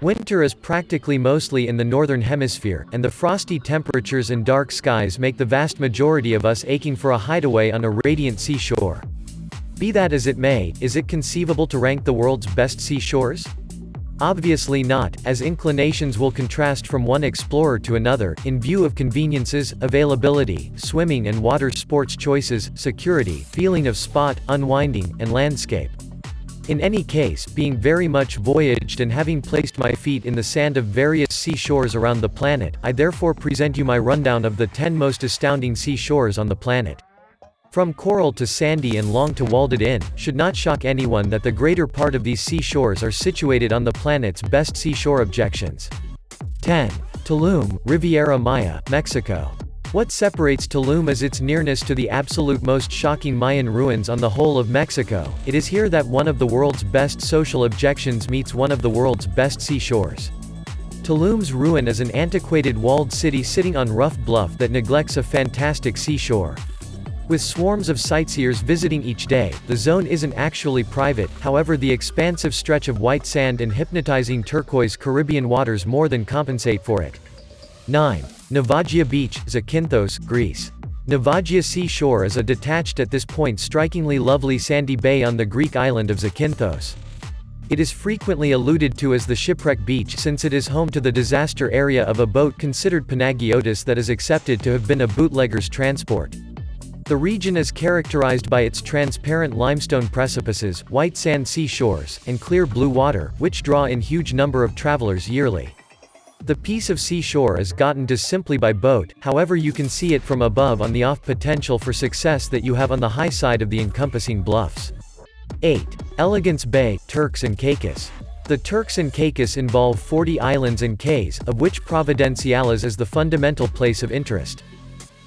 Winter is practically mostly in the Northern Hemisphere, and the frosty temperatures and dark skies make the vast majority of us aching for a hideaway on a radiant seashore. Be that as it may, is it conceivable to rank the world's best seashores? Obviously not, as inclinations will contrast from one explorer to another, in view of conveniences, availability, swimming and water sports choices, security, feeling of spot, unwinding, and landscape. In any case, being very much voyaged and having placed my feet in the sand of various seashores around the planet, I therefore present you my rundown of the 10 most astounding seashores on the planet. From coral to sandy and long to walled in, should not shock anyone that the greater part of these seashores are situated on the planet's best seashore objections. 10. Tulum, Riviera Maya, Mexico. What separates Tulum is its nearness to the absolute most shocking Mayan ruins on the whole of Mexico. It is here that one of the world's best social objections meets one of the world's best seashores. Tulum's ruin is an antiquated walled city sitting on rough bluff that neglects a fantastic seashore. With swarms of sightseers visiting each day, the zone isn't actually private, however the expansive stretch of white sand and hypnotizing turquoise Caribbean waters more than compensate for it. 9. NAVAGIO Beach, ZAKYNTHOS, Greece. NAVAGIO seashore is a detached at this point strikingly lovely sandy bay on the Greek island of Zakynthos. It is frequently alluded to as the shipwreck beach since it is home to the disaster area of a boat considered Panagiotis that is accepted to have been a bootlegger's transport. The region is characterized by its transparent limestone precipices, white sand seashores, and clear blue water, which draw in huge number of travelers yearly. The piece of seashore is gotten to simply by boat, however you can see it from above on the off potential for success that you have on the high side of the encompassing bluffs. 8. Elegance Bay, Turks and Caicos. The Turks and Caicos involve 40 islands and cays, of which Providenciales is the fundamental place of interest.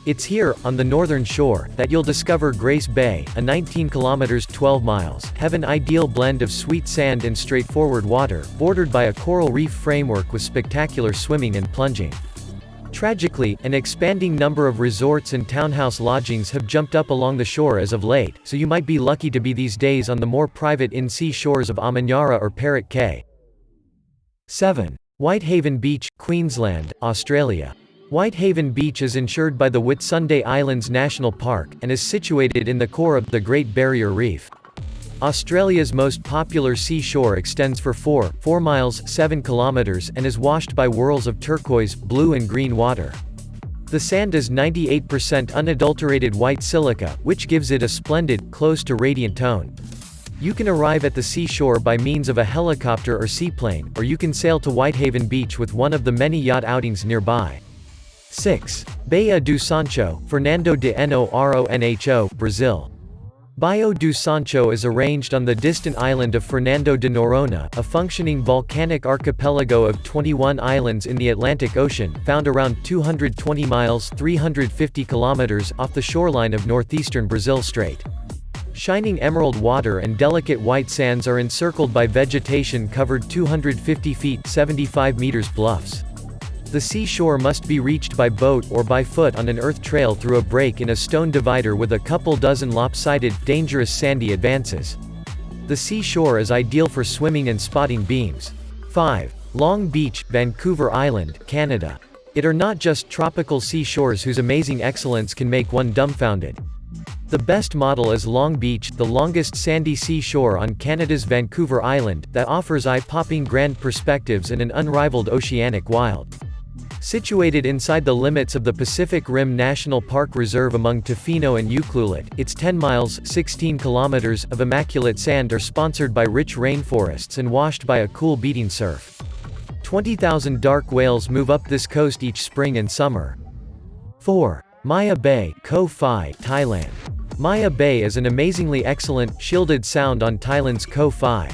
It's here, on the northern shore, that you'll discover Grace Bay, a 19 kilometers 12 miles, have an ideal blend of sweet sand and straightforward water, bordered by a coral reef framework with spectacular swimming and plunging. Tragically, an expanding number of resorts and townhouse lodgings have jumped up along the shore as of late, so you might be lucky to be these days on the more private in-sea shores of Amanyara or Parrot Cay. 7. Whitehaven Beach, Queensland, Australia. Whitehaven Beach is insured by the Whitsunday Islands National Park, and is situated in the core of the Great Barrier Reef. Australia's most popular seashore extends for 4 miles 7 kilometers and is washed by whirls of turquoise, blue and green water. The sand is 98% unadulterated white silica, which gives it a splendid, close to radiant tone. You can arrive at the seashore by means of a helicopter or seaplane, or you can sail to Whitehaven Beach with one of the many yacht outings nearby. 6. BAIA do Sancho, Fernando de Noronho, Brazil. Baía do Sancho is arranged on the distant island of Fernando de Noronha, a functioning volcanic archipelago of 21 islands in the Atlantic Ocean, found around 220 miles 350 kilometers off the shoreline of northeastern Brazil Strait. Shining emerald water and delicate white sands are encircled by vegetation-covered 250 feet 75 meters bluffs. The seashore must be reached by boat or by foot on an earth trail through a break in a stone divider with a couple dozen lopsided, dangerous sandy advances. The seashore is ideal for swimming and spotting beams. 5. Long Beach, Vancouver Island, Canada. It are not just tropical seashores whose amazing excellence can make one dumbfounded. The best model is Long Beach, the longest sandy seashore on Canada's Vancouver Island, that offers eye-popping grand perspectives and an unrivaled oceanic wild. Situated inside the limits of the Pacific Rim National Park Reserve among Tofino and Ucluelet, its 10 miles 16 kilometers of immaculate sand are sponsored by rich rainforests and washed by a cool beating surf. 20,000 dark whales move up this coast each spring and summer. 4. Maya Bay, Koh Phi, Thailand. Maya Bay is an amazingly excellent, shielded sound on Thailand's Koh Phi.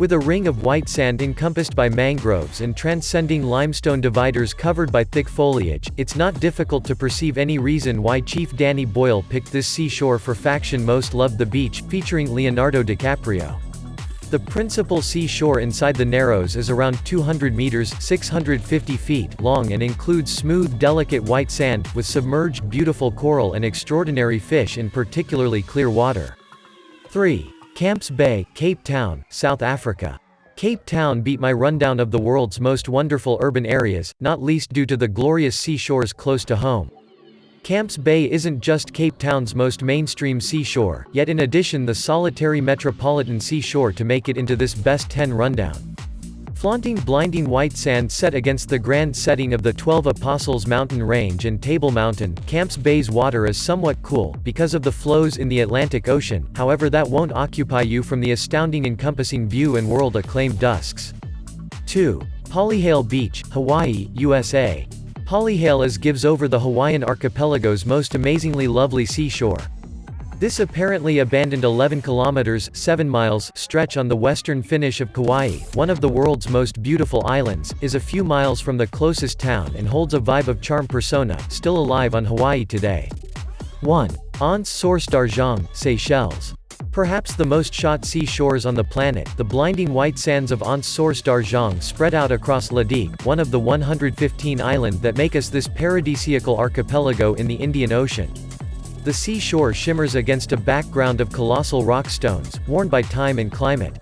With a ring of white sand encompassed by mangroves and transcending limestone dividers covered by thick foliage, it's not difficult to perceive any reason why Chief Danny Boyle picked this seashore for faction Most Loved the Beach, featuring Leonardo DiCaprio. The principal seashore inside the Narrows is around 200 meters 650 feet long and includes smooth delicate white sand, with submerged beautiful coral and extraordinary fish in particularly clear water. 3. Camps Bay, Cape Town, South Africa. Cape Town beat my rundown of the world's most wonderful urban areas, not least due to the glorious seashores close to home. Camps Bay isn't just Cape Town's most mainstream seashore, yet in addition the solitary metropolitan seashore to make it into this best 10 rundown. Flaunting blinding white sand set against the grand setting of the 12 Apostles Mountain Range and Table Mountain, Camps Bay's water is somewhat cool, because of the flows in the Atlantic Ocean, however that won't occupy you from the astounding encompassing view and world-acclaimed dusks. 2. Polyhale Beach, Hawaii, USA. Polyhale gives over the Hawaiian archipelago's most amazingly lovely seashore. This apparently abandoned 11 kilometers (7 miles) stretch on the western finish of Kauai, one of the world's most beautiful islands, is a few miles from the closest town and holds a vibe of charm persona, still alive on Hawaii today. 1. ANSE Source d'Argent, Seychelles. Perhaps the most shot seashores on the planet, the blinding white sands of ANSE Source d'Argent spread out across Ladique, one of the 115 islands that make us this paradisiacal archipelago in the Indian Ocean. The seashore shimmers against a background of colossal rock stones, worn by time and climate.